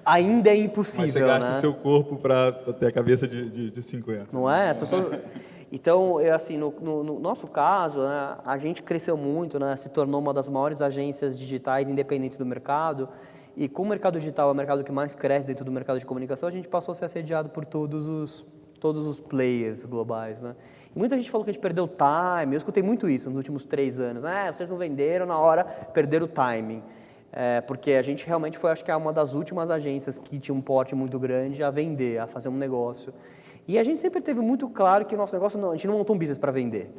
ainda é impossível, Mas você gasta né? o seu corpo para ter a cabeça de 50. Não é? As pessoas... Então, assim, no nosso caso, né, a gente cresceu muito, né, se tornou uma das maiores agências digitais independentes do mercado, e como o mercado digital é o mercado que mais cresce dentro do mercado de comunicação, a gente passou a ser assediado por todos os players globais, né? E muita gente falou que a gente perdeu o time, eu escutei muito isso nos últimos 3 anos. Vocês não venderam, na hora perderam o timing. Porque a gente realmente foi, acho que, uma das últimas agências que tinha um porte muito grande a vender, a fazer um negócio. E a gente sempre teve muito claro que o nosso negócio, a gente não montou um business para vender.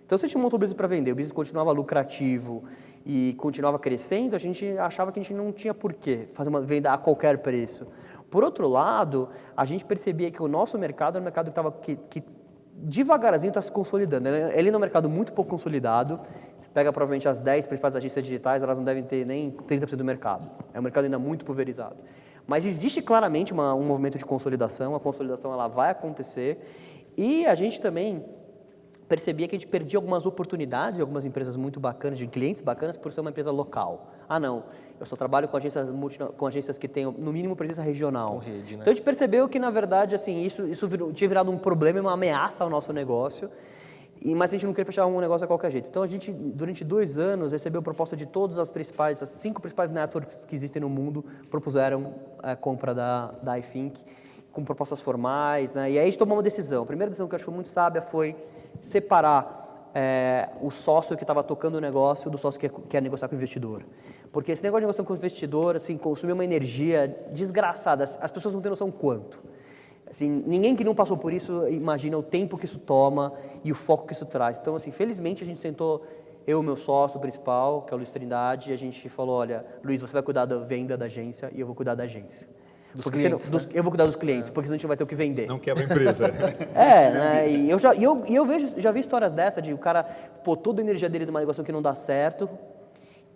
Então, se a gente montou um business para vender, o business continuava lucrativo e continuava crescendo, a gente achava que a gente não tinha por que fazer uma venda a qualquer preço. Por outro lado, a gente percebia que o nosso mercado era um mercado que devagarzinho está se consolidando. Ele é um mercado muito pouco consolidado. Você pega provavelmente as 10 principais agências digitais, elas não devem ter nem 30% do mercado. É um mercado ainda muito pulverizado. Mas existe claramente um movimento de consolidação, a consolidação ela vai acontecer e a gente também percebia que a gente perdia algumas oportunidades de algumas empresas muito bacanas, de clientes bacanas, por ser uma empresa local. Não, eu só trabalho com agências que têm, no mínimo, presença regional. Com rede, né? Então a gente percebeu que, na verdade, assim, isso tinha virado um problema e uma ameaça ao nosso negócio, mas a gente não queria fechar um negócio a qualquer jeito. Então a gente, durante 2 anos, recebeu proposta de todas as 5 principais networks que existem no mundo, propuseram a compra da iThink, com propostas formais, né? E aí a gente tomou uma decisão. A primeira decisão que eu acho muito sábia foi separar o sócio que estava tocando o negócio do sócio que quer negociar com o investidor. Porque esse negócio de negociação com o investidor, assim, consome uma energia desgraçada. As pessoas não têm noção quanto. Assim, ninguém que não passou por isso imagina o tempo que isso toma e o foco que isso traz. Então, assim, felizmente a gente sentou, eu e o meu sócio principal, que é o Luiz Trindade, e a gente falou, olha, Luiz, você vai cuidar da venda da agência e eu vou cuidar da agência. Dos clientes, né? Eu vou cuidar dos clientes, porque senão a gente vai ter o que vender. Não quebra a empresa. Né? E eu já vi histórias dessa, de o cara pôr toda a energia dele numa negociação que não dá certo.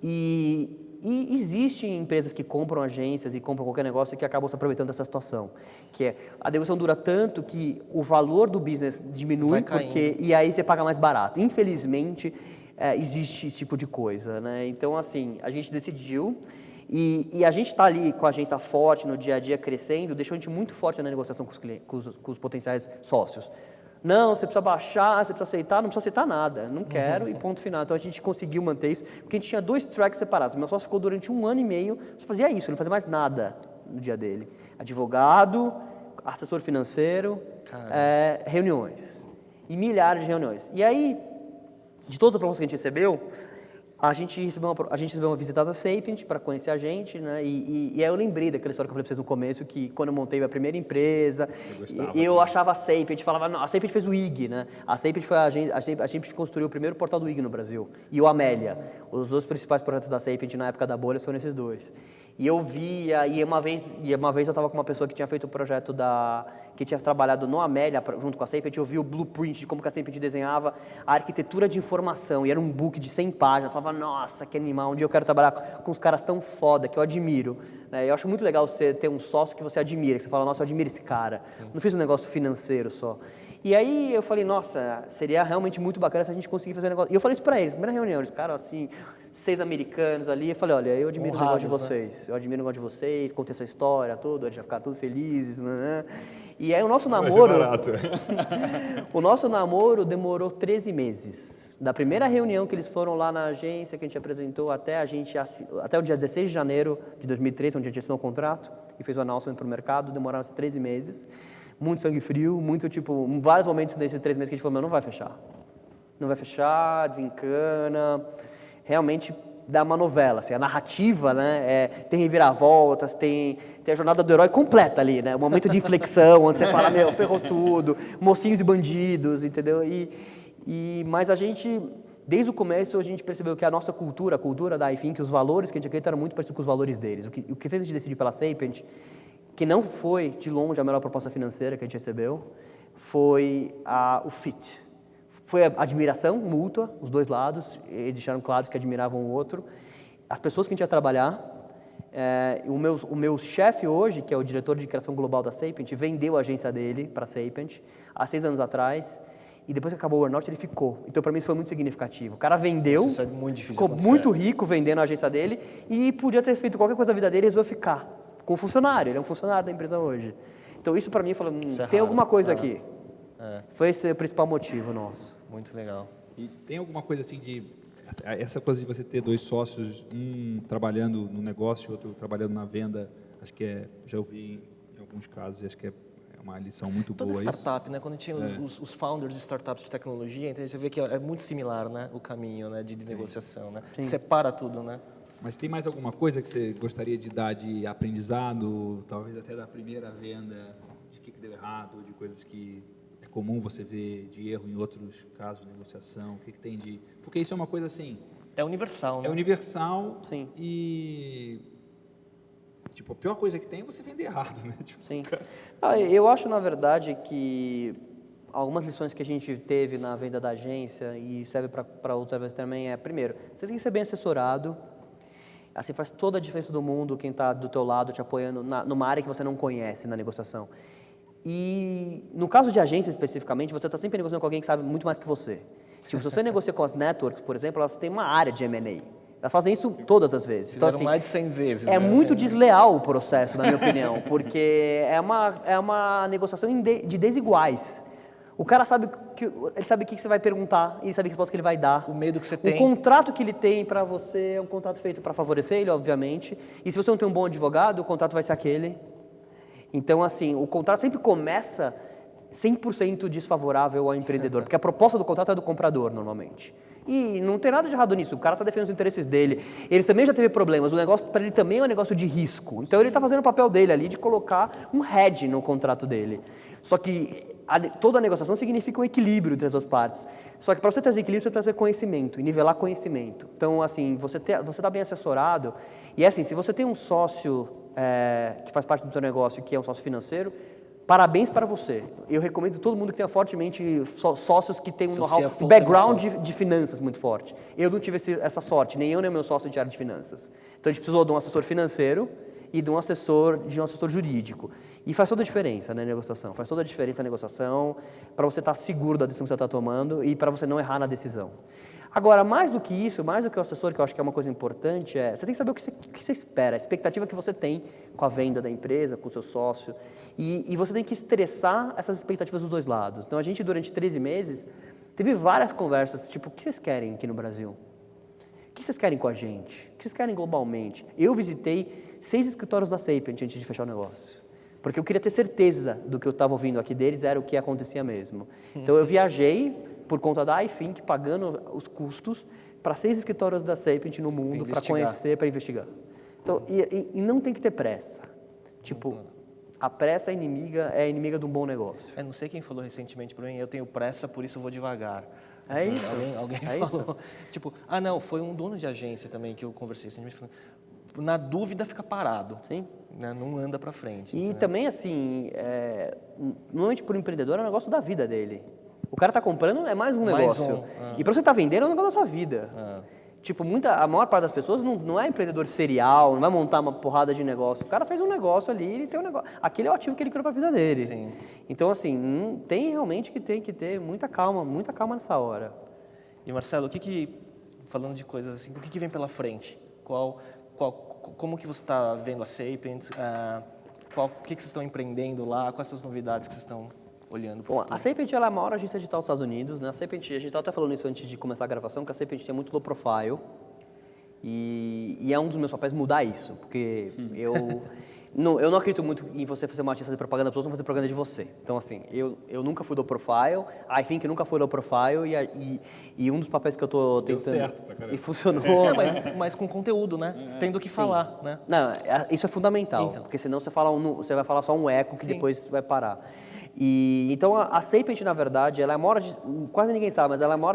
E existem empresas que compram agências e compram qualquer negócio que acabam se aproveitando dessa situação. Que a negociação dura tanto que o valor do business diminui, e aí você paga mais barato. Infelizmente, existe esse tipo de coisa, né? Então, assim, a gente decidiu. E a gente está ali com a agência forte no dia a dia crescendo, deixou a gente muito forte na negociação com os potenciais sócios. Não, você precisa baixar, você precisa aceitar, não precisa aceitar nada, não quero e ponto final. Então a gente conseguiu manter isso, porque a gente tinha 2 tracks separados. Meu sócio ficou durante 1 ano e meio, só fazia isso, ele não fazia mais nada no dia dele. Advogado, assessor financeiro, reuniões. E milhares de reuniões. E aí, de todas as propostas que a gente recebeu, a gente recebeu uma visita da Sapient para conhecer a gente, né? E aí eu lembrei daquela história que eu falei para vocês no começo, que quando eu montei a primeira empresa, eu achava a Sapient, falava, não, a Sapient fez o IG, né? A Sapient foi a gente construiu o primeiro portal do IG no Brasil. E o Amélia. Os 2 principais projetos da Sapient na época da bolha foram esses 2. E eu via, e uma vez eu estava com uma pessoa que tinha feito o projeto que tinha trabalhado no Amélia junto com a Sapient, eu vi o blueprint de como que a Sapient desenhava a arquitetura de informação, e era um book de 100 páginas, eu falava, nossa, que animal, um dia eu quero trabalhar com os caras tão foda, que eu admiro. Eu acho muito legal você ter um sócio que você admira, que você fala, nossa, eu admiro esse cara. Sim. Não fiz um negócio financeiro só. E aí eu falei, nossa, seria realmente muito bacana se a gente conseguir fazer um negócio. E eu falei isso pra eles, primeira reunião, eles, cara, assim, 6 americanos ali, eu falei, olha, eu admiro o negócio de vocês, eu admiro o negócio de vocês, contei essa história, tudo, eles já ficaram tudo felizes, né? E aí o nosso namoro... o nosso namoro demorou 13 meses. Da primeira reunião que eles foram lá na agência, que a gente apresentou, até o dia 16 de janeiro de 2003, onde a gente assinou o contrato e fez o announcement para o mercado, demoraram 13 meses. muito sangue frio, muito, tipo, em vários momentos nesses 3 meses que a gente falou, não vai fechar. Não vai fechar, desencana, realmente dá uma novela, assim, a narrativa, né, tem reviravoltas, tem a jornada do herói completa ali, né, o momento de inflexão, onde você fala, meu, ferrou tudo, mocinhos e bandidos, entendeu? Mas a gente, desde o começo, a gente percebeu que a nossa cultura, a cultura da iFink, os valores que a gente acredita eram muito parecidos com os valores deles. O que fez a gente decidir pela Sapient, que não foi, de longe, a melhor proposta financeira que a gente recebeu, foi o fit. Foi a admiração mútua, os dois lados, eles deixaram claro que admiravam o outro. As pessoas que a gente ia trabalhar, o meu chefe hoje, que é o diretor de criação global da Sapient, vendeu a agência dele para a Sapient há 6 anos atrás, e depois que acabou o earnout, ele ficou. Então, para mim, isso foi muito significativo. O cara vendeu, Isso é muito difícil ficou muito rico vendendo a agência dele, e podia ter feito qualquer coisa da vida dele e resolveu ficar com o funcionário. Ele é um funcionário da empresa hoje. Então, isso para mim, falou, tem alguma coisa aqui. Foi esse o principal motivo nosso. Muito legal. E tem alguma coisa assim essa coisa de você ter 2 sócios, um trabalhando no negócio, outro trabalhando na venda, acho que já ouvi em alguns casos, acho que é uma lição muito Toda boa startup, né? Quando tinha os founders de startups de tecnologia, então você vê que é muito similar, né? O caminho, né? De negociação, né? Separa tudo, né? Mas tem mais alguma coisa que você gostaria de dar de aprendizado, talvez até da primeira venda, de que deu errado, de coisas que é comum você ver de erro em outros casos de negociação, o que tem de... Porque isso é uma coisa assim... É universal, né? É universal. Sim. E... Tipo, a pior coisa que tem é você vender errado, né? Tipo, Sim. Eu acho, na verdade, que algumas lições que a gente teve na venda da agência e serve para outras vezes também primeiro, você tem que ser bem assessorado. Assim, faz toda a diferença do mundo quem está do teu lado te apoiando numa área que você não conhece na negociação. E no caso de agência especificamente, você está sempre negociando com alguém que sabe muito mais que você. Tipo, se você negocia com as networks, por exemplo, elas têm uma área de M&A. Elas fazem isso todas as vezes. Fizeram então, assim, mais de 100 vezes. É né? muito desleal o processo, na minha opinião, porque é uma negociação de desiguais. O cara sabe o que você vai perguntar, ele sabe que resposta que ele vai dar. O medo que você tem. O contrato que ele tem para você é um contrato feito para favorecer ele, obviamente. E se você não tem um bom advogado, o contrato vai ser aquele. Então, assim, o contrato sempre começa 100% desfavorável ao empreendedor, porque a proposta do contrato é do comprador, normalmente. E não tem nada de errado nisso, o cara está defendendo os interesses dele. Ele também já teve problemas, o negócio para ele também é um negócio de risco. Então, ele está fazendo o papel dele ali de colocar um hedge no contrato dele. Só que toda a negociação significa um equilíbrio entre as duas partes. Só que para você trazer equilíbrio, você trazer conhecimento e nivelar conhecimento. Então, assim, você está bem assessorado. E, assim, se você tem um sócio que faz parte do seu negócio, que é um sócio financeiro, parabéns para você. Eu recomendo todo mundo que tenha fortemente sócios que tenham um know-how, um background de finanças muito forte. Eu não tive essa sorte, nem eu nem o meu sócio de área de finanças. Então, a gente precisou de um assessor financeiro e de um assessor jurídico. E faz toda a diferença na negociação. Faz toda a diferença na negociação para você estar seguro da decisão que você está tomando e para você não errar na decisão. Agora, mais do que isso, mais do que o assessor, que eu acho que é uma coisa importante, você tem que saber o que você espera, a expectativa que você tem com a venda da empresa, com o seu sócio. E você tem que estressar essas expectativas dos dois lados. Então, a gente, durante 13 meses, teve várias conversas, tipo, o que vocês querem aqui no Brasil? O que vocês querem com a gente? O que vocês querem globalmente? Eu visitei 6 escritórios da Sapient antes de fechar o negócio. Porque eu queria ter certeza do que eu estava ouvindo aqui deles era o que acontecia mesmo. Então, eu viajei por conta da iFink, pagando os custos para 6 escritórios da Sapient no mundo, para conhecer, para investigar. Então, e não tem que ter pressa. Tipo, a pressa é inimiga de um bom negócio. Não sei quem falou recentemente para mim, eu tenho pressa, por isso eu vou devagar. É isso. Alguém falou. Isso? Tipo, não, foi um dono de agência também que eu conversei. Na dúvida, fica parado. Sim. Né? Não anda para frente. E também, assim, normalmente por empreendedor é um negócio da vida dele. O cara está comprando, é mais um negócio. E para você estar vendendo, é um negócio da sua vida. Tipo, a maior parte das pessoas não é empreendedor serial, não vai montar uma porrada de negócio. O cara fez um negócio ali, ele tem um negócio. Aquele é o ativo que ele criou para a vida dele. Sim. Então, assim, tem realmente que ter muita calma nessa hora. E, Marcelo, falando de coisas assim, o que vem pela frente? Como que você está vendo a Sapient? O que vocês estão empreendendo lá? Quais são as novidades que vocês estão olhando para o futuro? A Sapient ela é a maior agência digital dos Estados Unidos, né? A gente estava até falando isso antes de começar a gravação, que a Sapient é muito low profile e é um dos meus papéis mudar isso, porque eu não acredito muito em você fazer uma artista fazer propaganda para os outros, não fazer propaganda de você. Então, assim, eu nunca fui low profile, I think nunca fui low profile, e um dos papéis que eu tô Deu tentando... certo pra caramba. E funcionou, É, né? mas com conteúdo, né? Tendo o que falar, né? Não, isso é fundamental, Então. porque senão você vai falar só um eco que depois vai parar. E, então, a Sapient, na verdade, ela é a maior, quase ninguém sabe, mas ela é a maior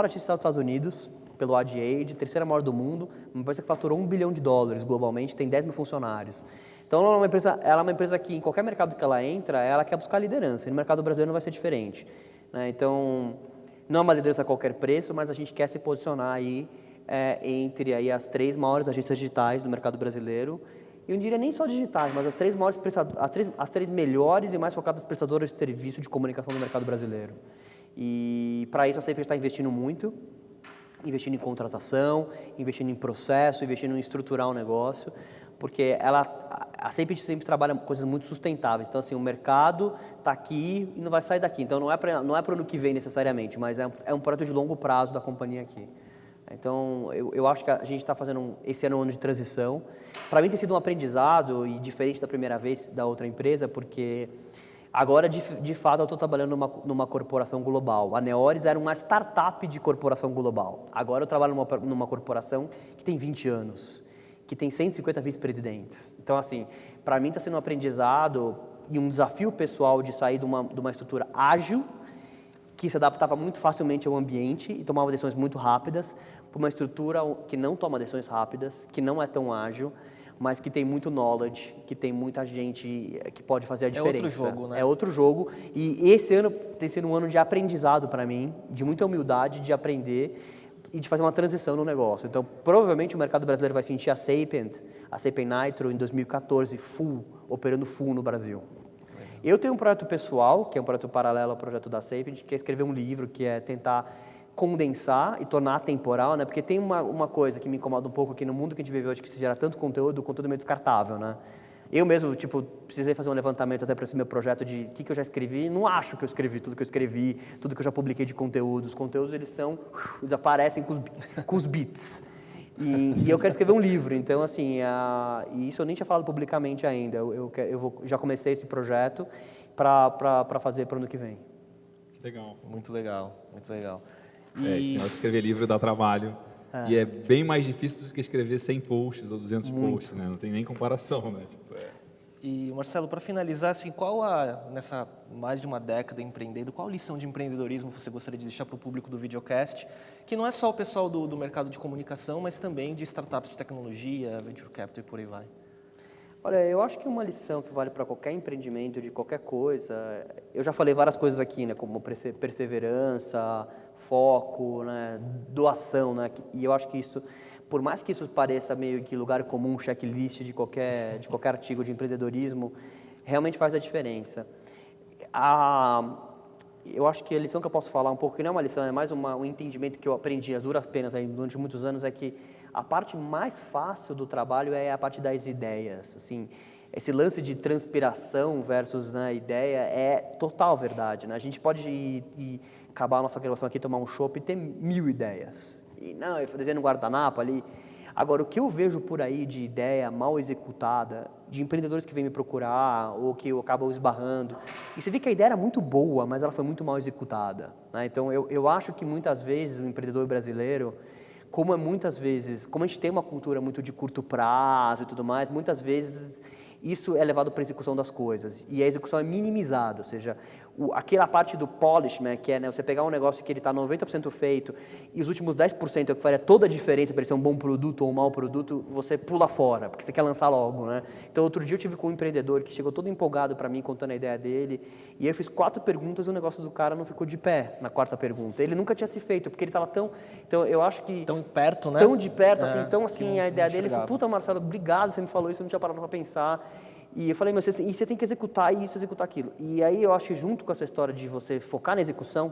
artista dos Estados Unidos, pelo Ad Age, terceira maior do mundo, uma empresa que faturou $1 bilhão globalmente, tem 10 mil funcionários. Então, ela é uma empresa que, em qualquer mercado que ela entra, ela quer buscar liderança, e no mercado brasileiro não vai ser diferente, né? Então, não é uma liderança a qualquer preço, mas a gente quer se posicionar aí entre aí as 3 maiores agências digitais do mercado brasileiro. Eu não diria nem só digitais, mas as 3 melhores e mais focadas prestadoras de serviço de comunicação do mercado brasileiro. E para isso a Sapient está investindo muito, investindo em contratação, investindo em processo, investindo em estruturar o negócio, porque a Sapient sempre trabalha coisas muito sustentáveis. Então, assim, o mercado está aqui e não vai sair daqui. Então, não é para o ano que vem necessariamente, mas é um projeto de longo prazo da companhia aqui. Então, eu acho que a gente está fazendo esse ano um ano de transição. Para mim tem sido um aprendizado e diferente da primeira vez da outra empresa, porque agora, de fato, eu estou trabalhando numa corporação global. A Neores era uma startup de corporação global. Agora eu trabalho numa corporação que tem 20 anos, que tem 150 vice-presidentes. Então, assim, para mim está sendo um aprendizado e um desafio pessoal de sair de uma estrutura ágil, que se adaptava muito facilmente ao ambiente e tomava decisões muito rápidas, para uma estrutura que não toma decisões rápidas, que não é tão ágil, mas que tem muito knowledge, que tem muita gente que pode fazer a diferença. É outro jogo, né? É outro jogo. E esse ano tem sido um ano de aprendizado para mim, de muita humildade, de aprender e de fazer uma transição no negócio. Então, provavelmente o mercado brasileiro vai sentir a Sapient Nitro em 2014, operando full no Brasil. Eu tenho um projeto pessoal, que é um projeto paralelo ao projeto da Sapient, que é escrever um livro, que é tentar condensar e tornar atemporal, né? Porque tem uma coisa que me incomoda um pouco aqui no mundo que a gente vive hoje, que se gera tanto conteúdo, o conteúdo é meio descartável, né? Eu mesmo, precisei fazer um levantamento até para esse meu projeto de o que eu já escrevi. Não acho que eu escrevi tudo que eu escrevi, tudo que eu já publiquei de conteúdo. Os conteúdos, eles desaparecem com os bits. E eu quero escrever um livro, então, assim, e isso eu nem tinha falado publicamente ainda. Já comecei esse projeto para fazer para o ano que vem. Que legal. Muito legal, muito legal. Esse negócio de escrever livro dá trabalho. E é bem mais difícil do que escrever 100 posts ou 200 posts, né? Não tem nem comparação, né? E, Marcelo, para finalizar, assim, nessa mais de uma década empreendendo, qual lição de empreendedorismo você gostaria de deixar para o público do videocast, que não é só o pessoal do mercado de comunicação, mas também de startups de tecnologia, venture capital e por aí vai? Olha, eu acho que uma lição que vale para qualquer empreendimento, de qualquer coisa, eu já falei várias coisas aqui, né, como perseverança, foco, né, doação, né, e eu acho que isso, por mais que isso pareça meio que lugar comum, checklist de qualquer artigo de empreendedorismo, realmente faz a diferença. Eu acho que a lição que eu posso falar um pouco, que não é uma lição, é mais um entendimento que eu aprendi a duras penas aí durante muitos anos, é que a parte mais fácil do trabalho é a parte das ideias. Assim, esse lance de transpiração versus, né, ideia é total verdade, né? A gente pode acabar a nossa gravação aqui, tomar um chopp e ter 1000 ideias. E não, eu desenho um guardanapo ali. Agora, o que eu vejo por aí de ideia mal executada, de empreendedores que vêm me procurar ou que eu acabo esbarrando, e você vê que a ideia era muito boa, mas ela foi muito mal executada, né? Então, eu acho que muitas vezes o empreendedor brasileiro, como a gente tem uma cultura muito de curto prazo e tudo mais, muitas vezes isso é levado para a execução das coisas, e a execução é minimizada, ou seja, aquela parte do polishment, que é, né, você pegar um negócio que ele está 90% feito e os últimos 10% é o que faria toda a diferença para ele ser um bom produto ou um mau produto, você pula fora, porque você quer lançar logo, né? Então, outro dia eu tive com um empreendedor que chegou todo empolgado para mim, contando a ideia dele, e eu fiz 4 perguntas e o negócio do cara não ficou de pé na 4ª pergunta. Ele nunca tinha se feito, porque ele estava tão... Então, eu acho que... Tão perto, né? Tão de perto, assim. Então, assim, a ideia dele foi, enxergava. puta, Marcelo, obrigado, você me falou isso, eu não tinha parado para pensar. E eu falei, mas você tem que executar isso, executar aquilo. E aí eu acho que junto com essa história de você focar na execução,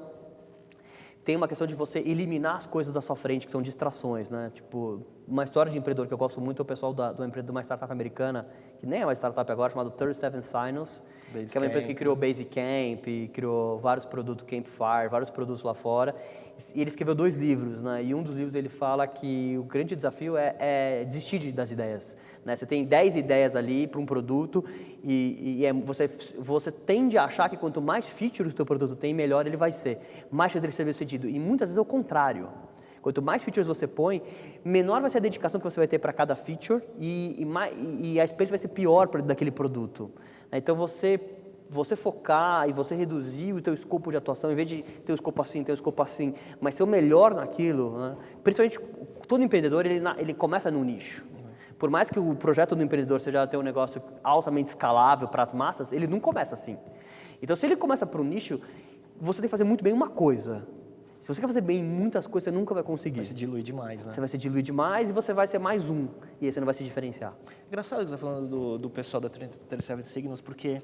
tem uma questão de você eliminar as coisas da sua frente que são distrações, né? Tipo, uma história de empreendedor que eu gosto muito é o pessoal de uma startup americana, que nem é uma startup agora, chamada 37 Signals, que é uma empresa que criou Basecamp, criou vários produtos, Campfire, vários produtos lá fora. E ele escreveu 2 livros, né? E um dos livros ele fala que o grande desafio é desistir das ideias. Né? Você tem 10 ideias ali para um produto você tende a achar que quanto mais features o teu produto tem, melhor ele vai ser. Mais chance de ser bem-sucedido. E muitas vezes é o contrário. Quanto mais features você põe, menor vai ser a dedicação que você vai ter para cada feature e a experiência vai ser pior daquele produto. Então, você focar e você reduzir o teu escopo de atuação, em vez de ter um escopo assim, mas ser o melhor naquilo, né? Principalmente, todo empreendedor, ele começa num nicho. Por mais que o projeto do empreendedor seja ter um negócio altamente escalável para as massas, ele não começa assim. Então, se ele começa por um nicho, você tem que fazer muito bem uma coisa. Se você quer fazer bem muitas coisas, você nunca vai conseguir. Vai se diluir demais, né? Você vai se diluir demais e você vai ser mais um. E aí você não vai se diferenciar. Engraçado que você está falando do pessoal da 37 Signals, porque...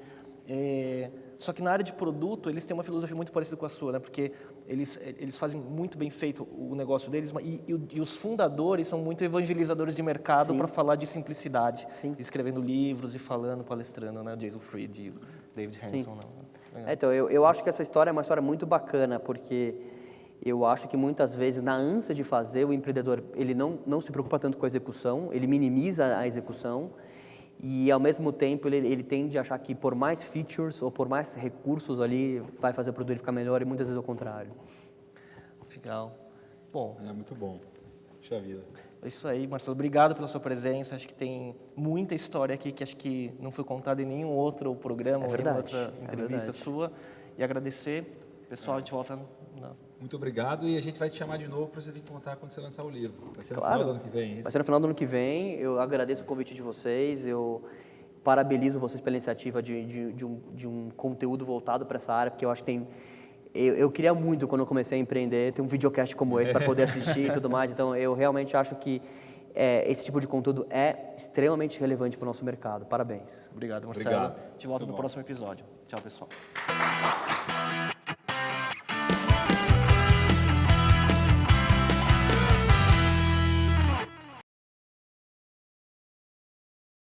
só que na área de produto, eles têm uma filosofia muito parecida com a sua, né? Porque eles fazem muito bem feito o negócio deles e os fundadores são muito evangelizadores de mercado para falar de simplicidade. Sim. Escrevendo livros e falando, palestrando, né? Jason Fried e o David Hanson. Então, eu acho que essa história é uma história muito bacana, porque... Eu acho que muitas vezes, na ânsia de fazer, o empreendedor ele não se preocupa tanto com a execução, ele minimiza a execução e, ao mesmo tempo, ele tende a achar que por mais features ou por mais recursos ali, vai fazer o produto ficar melhor e muitas vezes é o contrário. Legal. Bom. É muito bom. Puxa vida. É isso aí, Marcelo. Obrigado pela sua presença. Acho que tem muita história aqui que acho que não foi contada em nenhum outro programa ou nenhuma outra entrevista sua. E agradecer. Pessoal, a gente volta... Muito obrigado e a gente vai te chamar de novo para você vir contar quando você lançar o livro. Vai ser no Claro. final do ano que vem, é isso? Vai ser no final do ano que vem. Eu agradeço o convite de vocês. Eu parabenizo vocês pela iniciativa de um conteúdo voltado para essa área, porque eu acho que tem... Eu queria muito, quando eu comecei a empreender, ter um videocast como esse para poder assistir e tudo mais. Então, eu realmente acho que esse tipo de conteúdo é extremamente relevante para o nosso mercado. Parabéns. Obrigado, Marcelo. Obrigado. A gente volta no próximo episódio. Tchau, pessoal.